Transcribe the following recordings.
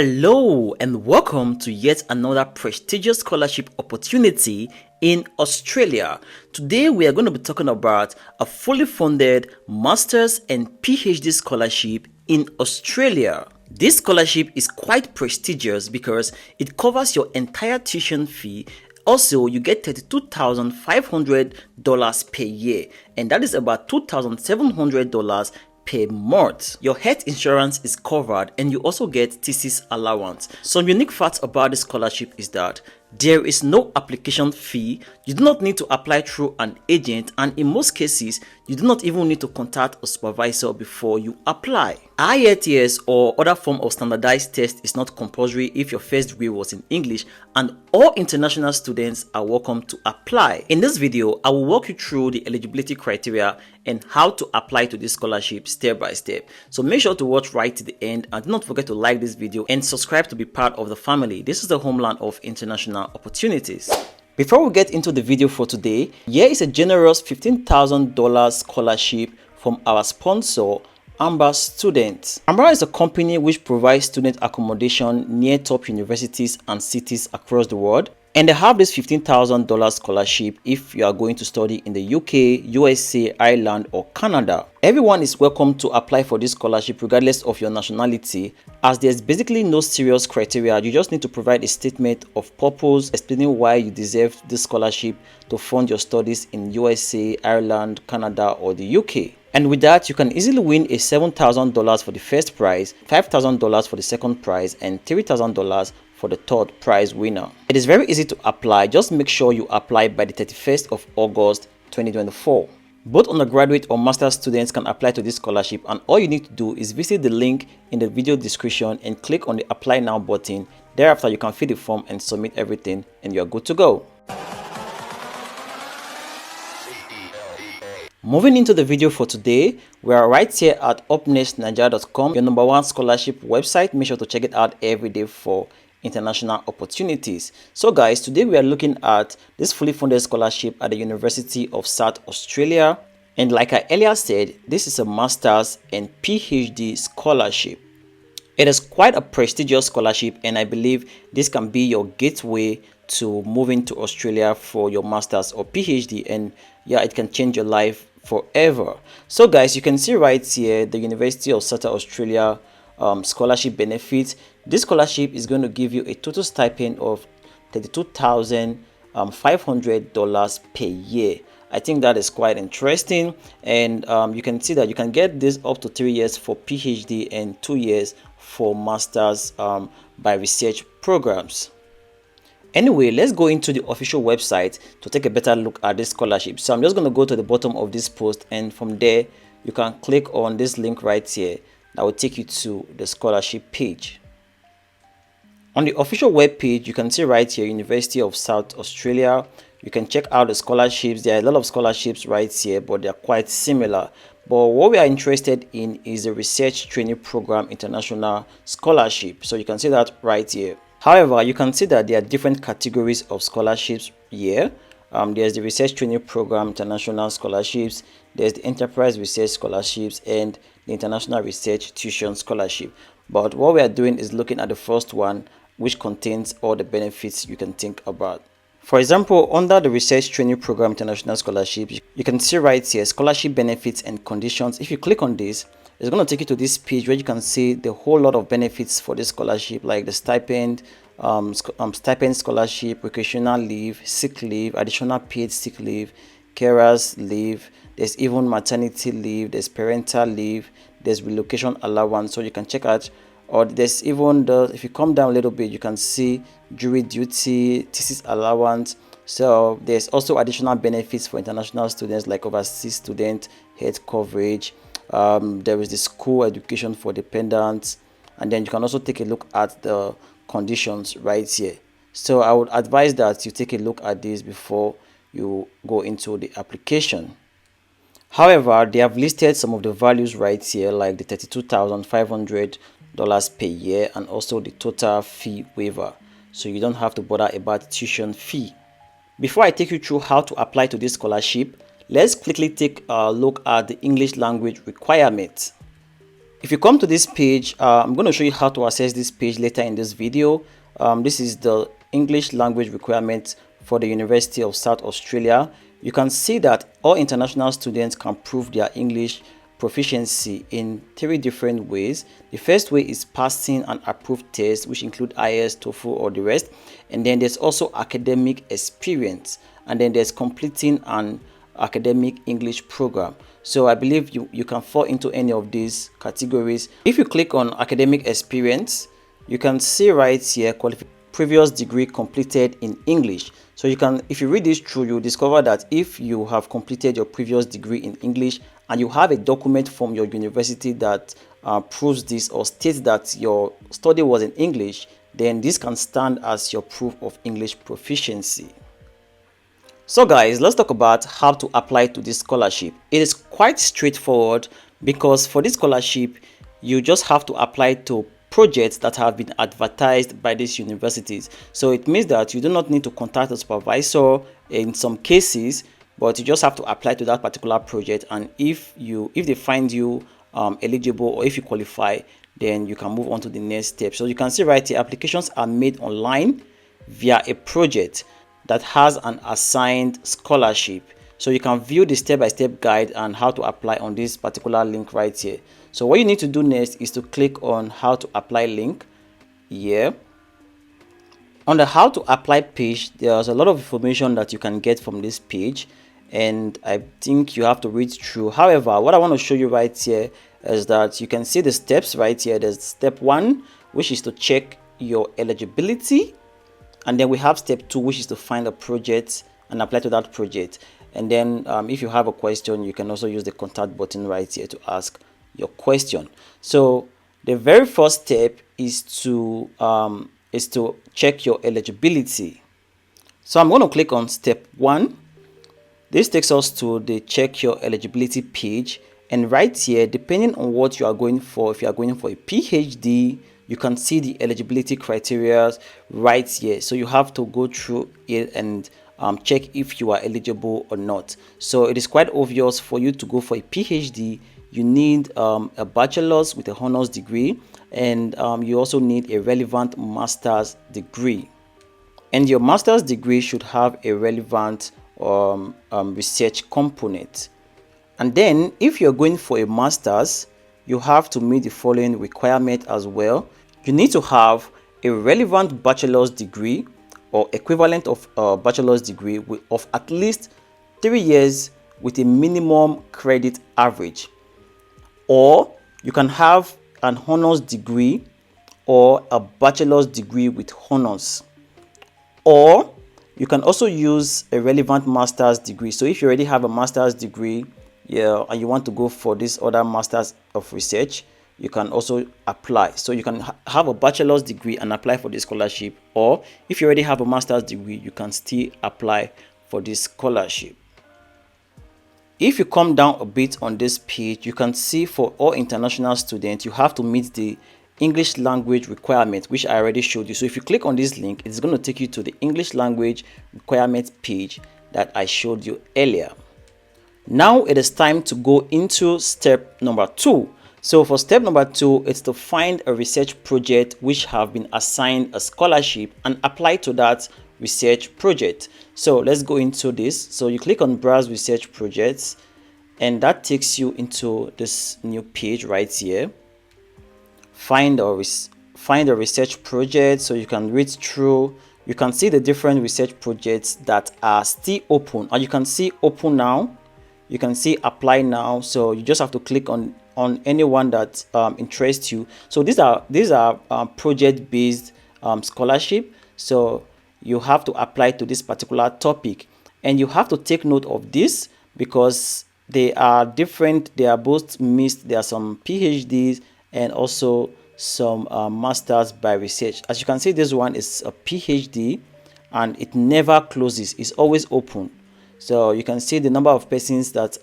Hello and welcome to yet another prestigious scholarship opportunity in Australia. Today we are going to be talking about a fully funded Masters and PhD scholarship in Australia. This scholarship is quite prestigious because it covers your entire tuition fee. Also, you get $32,500 per year, and that is about $2,700 per month. Your health insurance is covered and you also get thesis allowance. Some unique facts about the scholarship is that there is no application fee, you do not need to apply through an agent, and in most cases, you do not even need to contact a supervisor before you apply. IELTS or other form of standardized test is not compulsory if your first degree was in English, and all international students are welcome to apply. In this video, I will walk you through the eligibility criteria and how to apply to this scholarship step by step. So make sure to watch right to the end, and do not forget to like this video and subscribe to be part of the family. This is the homeland of international opportunities. Before we get into the video for today, here is a generous $15,000 scholarship from our sponsor, Amber Students. Amber is a company which provides student accommodation near top universities and cities across the world. And they have this $15,000 scholarship if you are going to study in the UK, USA, Ireland, or Canada. Everyone is welcome to apply for this scholarship regardless of your nationality, as there's basically no serious criteria. You just need to provide a statement of purpose explaining why you deserve this scholarship to fund your studies in USA, Ireland, Canada, or the UK. And with that, you can easily win a $7,000 for the first prize, $5,000 for the second prize, and $3,000 for the third prize winner. It is very easy to apply. Just make sure you apply by the 31st of August 2024. Both undergraduate or master's students can apply to this scholarship, and all you need to do is visit the link in the video description and click on the apply now button. Thereafter, you can fill the form and submit everything and you're good to go. Moving into the video for today, we are right here at upnextnigeria.com, your #1 scholarship website. Make sure to check it out every day for international opportunities. So guys, today we are looking at this fully funded scholarship at the University of South Australia, and like I earlier said, this is a Masters and PhD scholarship. It is quite a prestigious scholarship, and I believe this can be your gateway to moving to Australia for your Masters or PhD, and yeah, it can change your life forever. So guys, you can see right here the University of South Australia scholarship benefits. This scholarship is going to give you a total stipend of $32,500 per year. I think that is quite interesting, and you can see that you can get this up to 3 years for PhD and 2 years for masters by research programs. Anyway, let's go into the official website to take a better look at this scholarship. So I'm just going to go to the bottom of this post, and from there you can click on this link right here that will take you to the scholarship page. On the official web page, you can see right here University of South Australia. You can check out the scholarships. There are a lot of scholarships right here, but they are quite similar. But what we are interested in is the Research Training Program International Scholarship. So you can see that right here. However, you can see that there are different categories of scholarships here. There's the Research Training Program International Scholarships, there's the Enterprise Research Scholarships, and the International Research Tuition Scholarship. But what we are doing is looking at the first one, which contains all the benefits you can think about. For example, under the Research Training Program International Scholarship, you can see right here scholarship benefits and conditions. If you click on this, it's going to take you to this page where you can see the whole lot of benefits for this scholarship, like the stipend, stipend scholarship, recreational leave, sick leave, additional paid sick leave, carers leave, there's even maternity leave, there's parental leave, there's relocation allowance. So you can check out, or there's even if you come down a little bit, you can see jury duty, thesis allowance. So there's also additional benefits for international students like overseas student, health coverage. There is the school education for dependents, and then you can also take a look at the conditions right here. So I would advise that you take a look at this before you go into the application. However, they have listed some of the values right here, like the $32,500 per year and also the total fee waiver, so you don't have to bother about tuition fee. Before I take you through how to apply to this scholarship, let's quickly take a look at the English language requirements. If you come to this page, I'm going to show you how to access this page later in this video. This is the English language requirement for the University of South Australia. You can see that all international students can prove their English proficiency in 3 different ways. The first way is passing an approved test, which include IELTS, TOEFL, or the rest. And then there's also academic experience. And then there's completing an academic English program. So I believe you can fall into any of these categories. If you click on academic experience, you can see right here previous degree completed in English. So you can, if you read this through, you'll discover that if you have completed your previous degree in English and you have a document from your university that proves this or states that your study was in English, then this can stand as your proof of English proficiency. So guys, let's talk about how to apply to this scholarship. It is quite straightforward because for this scholarship, you just have to apply to projects that have been advertised by these universities. So it means that you do not need to contact a supervisor in some cases, but you just have to apply to that particular project. And if they find you eligible, or if you qualify, then you can move on to the next step. So you can see right here, applications are made online via a project that has an assigned scholarship. So you can view the step-by-step guide and how to apply on this particular link right here. So what you need to do next is to click on how to apply link here. On the how to apply page, there's a lot of information that you can get from this page, and I think you have to read through. However, what I want to show you right here is that you can see the steps right here. There's step 1, which is to check your eligibility. And then we have step 2, which is to find a project and apply to that project. And then if you have a question, you can also use the contact button right here to ask your question. So the very first step is to check your eligibility. So I'm going to click on step 1. This takes us to the check your eligibility page. And right here, depending on what you are going for, if you are going for a PhD, you can see the eligibility criteria right here. So you have to go through it and check if you are eligible or not. So it is quite obvious for you to go for a PhD. You need a bachelor's with a honors degree, and you also need a relevant master's degree. And your master's degree should have a relevant research component. And then if you're going for a master's, you have to meet the following requirement as well. You need to have a relevant bachelor's degree or equivalent of a bachelor's degree of at least 3 years with a minimum credit average. Or you can have an honors degree or a bachelor's degree with honors. Or you can also use a relevant master's degree. So if you already have a master's degree, and you want to go for this other master's of research, you can also apply. So you can have a bachelor's degree and apply for this scholarship, or if you already have a master's degree, you can still apply for this scholarship. If you come down a bit on this page, you can see for all international students, you have to meet the English language requirement, which I already showed you. So if you click on this link, it's going to take you to the English language requirement page that I showed you earlier. Now it is time to go into step number 2. So for step number 2, it's to find a research project which have been assigned a scholarship and apply to that research project. So let's go into this. So you click on browse research projects, and that takes you into this new page right here. Find a research project, so you can read through. You can see the different research projects that are still open, and you can see open now. You can see apply now. So you just have to click on any one that interests you. So these are project based scholarship. So you have to apply to this particular topic, and you have to take note of this because they are different. They are both mixed. There are some PhDs and also some masters by research. As you can see, this one is a PhD and it never closes. It's always open. So you can see the number of persons that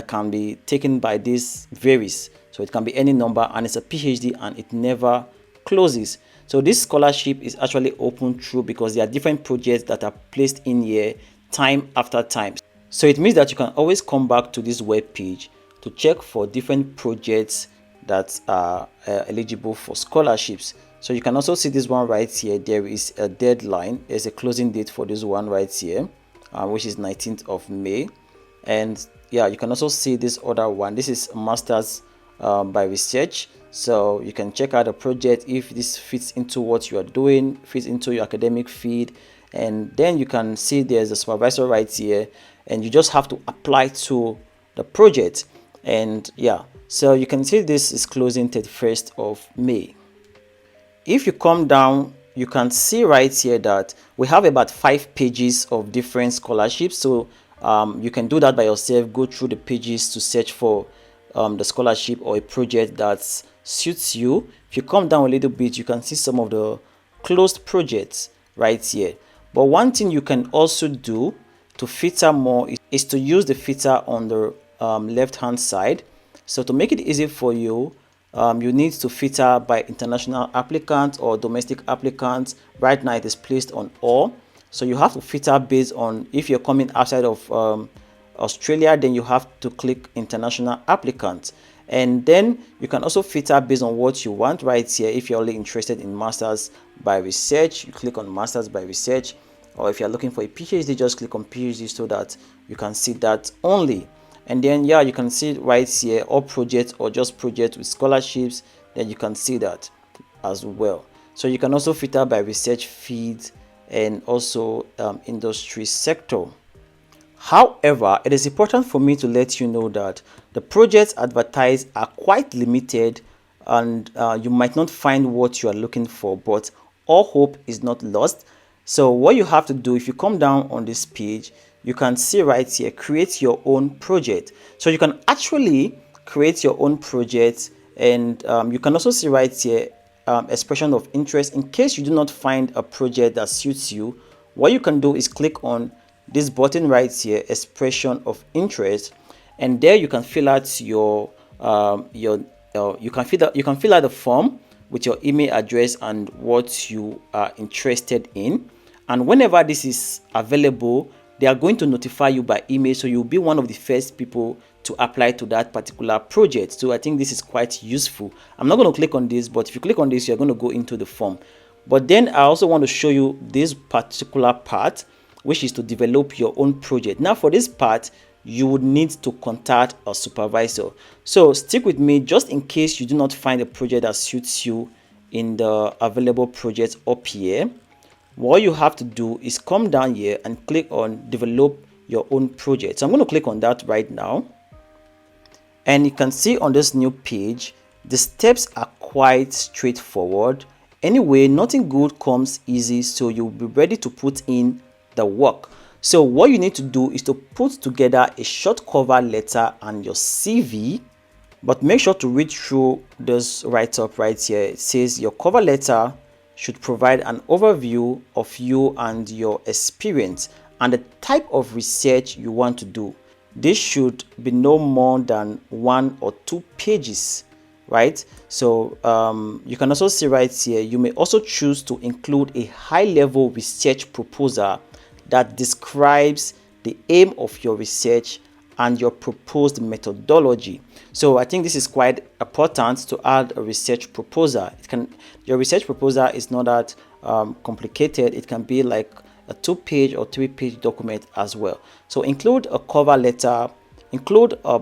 can be taken by this varies. So it can be any number, and it's a PhD and it never closes. So this scholarship is actually open through because there are different projects that are placed in here time after time. So it means that you can always come back to this web page to check for different projects that are eligible for scholarships. So you can also see this one right here. There is a deadline. There's a closing date for this one right here, which is 19th of May. And yeah, you can also see this other one. This is masters by research. So you can check out the project if this fits into what you are doing, fits into your academic field. And then you can see there's a supervisor right here, and you just have to apply to the project. And yeah, so you can see this is closing 31st of May. If you come down, you can see right here that we have about 5 pages of different scholarships. So you can do that by yourself. Go through the pages to search for the scholarship or a project that suits you. If you come down a little bit, you can see some of the closed projects right here. But one thing you can also do to filter more is to use the filter on the left hand side. So to make it easy for you, you need to filter by international applicants or domestic applicants. Right now it is placed on all. So you have to filter based on, if you're coming outside of Australia, then you have to click international applicants. And then you can also filter based on what you want right here. If you're only interested in masters by research, you click on masters by research. Or if you're looking for a PhD, just click on PhD so that you can see that only. And then yeah, you can see right here all projects or just projects with scholarships. Then you can see that as well. So you can also filter by research fields and also industry sector. However, it is important for me to let you know that the projects advertised are quite limited, and you might not find what you are looking for, but all hope is not lost. So what you have to do, if you come down on this page, you can see right here, create your own project. So you can actually create your own project, and you can also see right here, expression of interest. In case you do not find a project that suits you, what you can do is click on this button right here, expression of interest, and there you can fill out you can fill out the form with your email address and what you are interested in. And whenever this is available, they are going to notify you by email, so you'll be one of the first people to apply to that particular project. So I think this is quite useful. I'm not going to click on this, but if you click on this, you're going to go into the form. But then I also want to show you this particular part, which is to develop your own project. Now for this part, you would need to contact a supervisor. So stick with me just in case you do not find a project that suits you in the available projects up here. What you have to do is come down here and click on develop your own project. So I'm going to click on that right now. And you can see on this new page, the steps are quite straightforward. Anyway, nothing good comes easy, so you'll be ready to put in the work. So what you need to do is to put together a short cover letter and your CV, but make sure to read through this write-up right here. It says your cover letter should provide an overview of you and your experience and the type of research you want to do. This should be no more than 1 or 2 pages, right? So you can also see right here, you may also choose to include a high-level research proposal that describes the aim of your research and your proposed methodology. So I think this is quite important to add a research proposal. Your research proposal is not that complicated. It can be like a 2-page or 3-page document as well. So include a cover letter, include a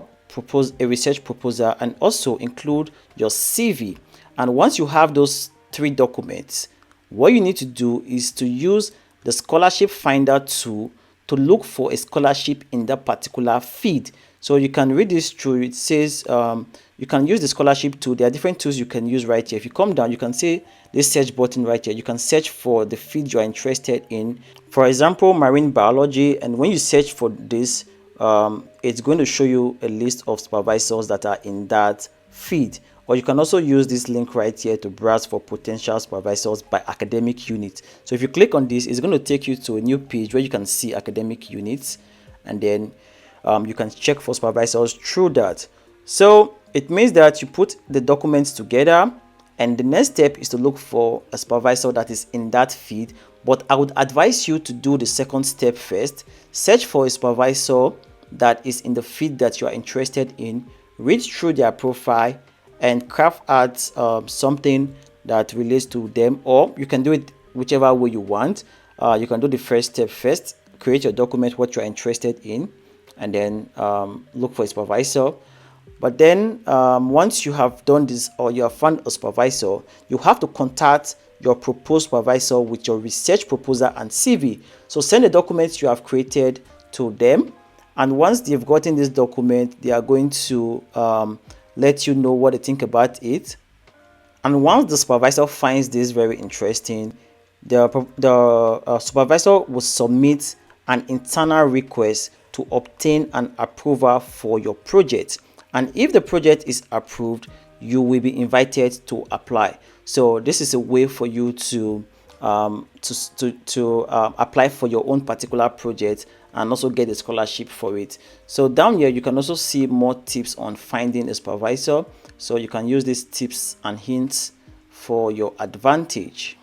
research proposal, and also include your CV. And once you have those 3 documents, what you need to do is to use the scholarship finder tool to look for a scholarship in that particular field. So you can read this through. It says you can use the scholarship tool. There are different tools you can use right here. If you come down, you can see this search button right here. You can search for the field you are interested in. For example, marine biology. And when you search for this, it's going to show you a list of supervisors that are in that field. Or you can also use this link right here to browse for potential supervisors by academic unit. So if you click on this, it's going to take you to a new page where you can see academic units, and then you can check for supervisors through that. So it means that you put the documents together, and the next step is to look for a supervisor that is in that field. But I would advise you to do the second step first. Search for a supervisor that is in the field that you are interested in, read through their profile, and craft out something that relates to them, or you can do it whichever way you want. You can do the first step first, create your document, what you're interested in, and then look for a supervisor. But then once you have done this, or you have found a supervisor, you have to contact your proposed supervisor with your research proposal and CV. So send the documents you have created to them, and once they've gotten this document, they are going to let you know what they think about it. And once the supervisor finds this very interesting, the supervisor will submit an internal request to obtain an approval for your project. And if the project is approved, you will be invited to apply. So this is a way for you to apply for your own particular project and also get a scholarship for it. So down here you can also see more tips on finding a supervisor, so you can use these tips and hints for your advantage.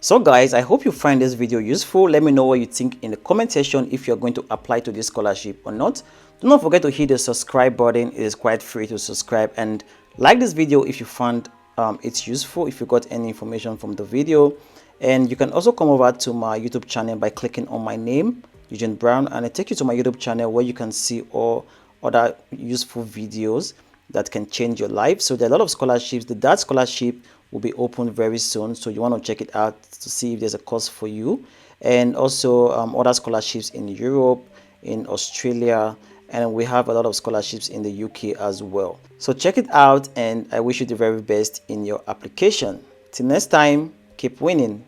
So guys, I hope you find this video useful. Let me know what you think in the comment section, if you're going to apply to this scholarship or not. Do not forget to hit the subscribe button. It is quite free to subscribe, and like this video if you found it's useful, if you got any information from the video. And you can also come over to my YouTube channel by clicking on my name, Eugene Brown, and it takes you to my YouTube channel where you can see all other useful videos that can change your life. So there are a lot of scholarships. The DAT scholarship will be open very soon, so you want to check it out to see if there's a course for you, and also other scholarships in Europe, in Australia, and we have a lot of scholarships in the UK as well. So check it out, and I wish you the very best in your application. Till next time, keep winning.